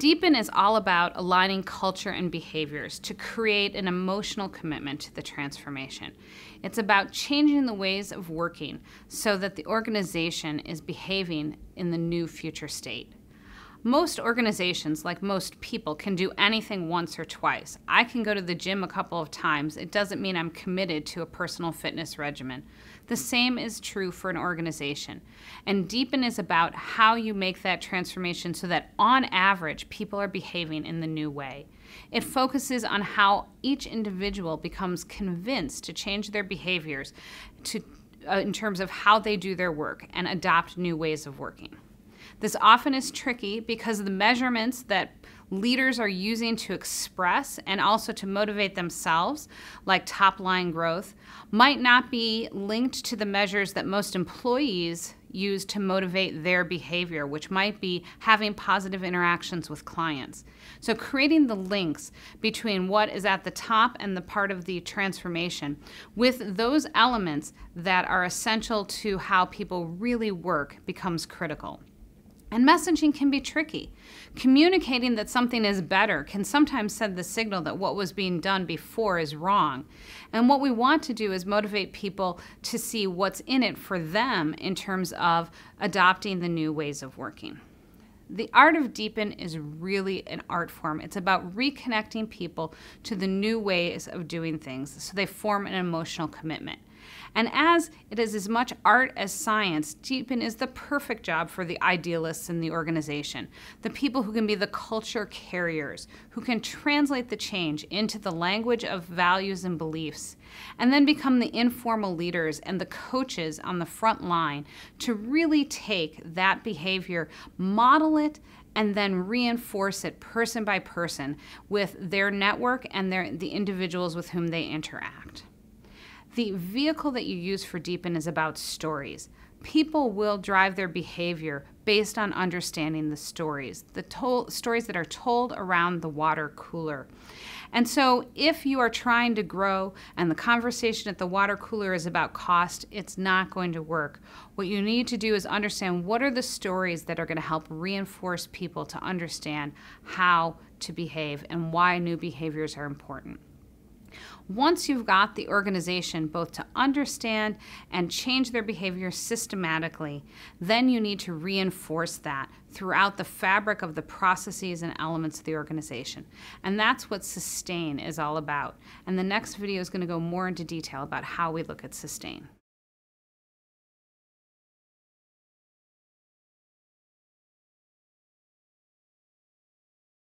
Deepen is all about aligning culture and behaviors to create an emotional commitment to the transformation. It's about changing the ways of working so that the organization is behaving in the new future state. Most organizations, like most people, can do anything once or twice. I can go to the gym a couple of times. It doesn't mean I'm committed to a personal fitness regimen. The same is true for an organization. And Deepen is about how you make that transformation so that, on average, people are behaving in the new way. It focuses on how each individual becomes convinced to change their behaviors in terms of how they do their work and adopt new ways of working. This often is tricky because the measurements that leaders are using to express and also to motivate themselves, like top-line growth, might not be linked to the measures that most employees use to motivate their behavior, which might be having positive interactions with clients. So creating the links between what is at the top and the part of the transformation with those elements that are essential to how people really work becomes critical. And messaging can be tricky. Communicating that something is better can sometimes send the signal that what was being done before is wrong. And what we want to do is motivate people to see what's in it for them in terms of adopting the new ways of working. The art of Deepen is really an art form. It's about reconnecting people to the new ways of doing things so they form an emotional commitment. And as it is as much art as science, Deepen is the perfect job for the idealists in the organization, the people who can be the culture carriers, who can translate the change into the language of values and beliefs, and then become the informal leaders and the coaches on the front line to really take that behavior, model it, and then reinforce it person by person with their network and the individuals with whom they interact. The vehicle that you use for Deepen is about stories. People will drive their behavior based on understanding the stories, stories that are told around the water cooler. And so if you are trying to grow and the conversation at the water cooler is about cost, it's not going to work. What you need to do is understand what are the stories that are going to help reinforce people to understand how to behave and why new behaviors are important. Once you've got the organization both to understand and change their behavior systematically, then you need to reinforce that throughout the fabric of the processes and elements of the organization. And that's what sustain is all about. And the next video is going to go more into detail about how we look at sustain.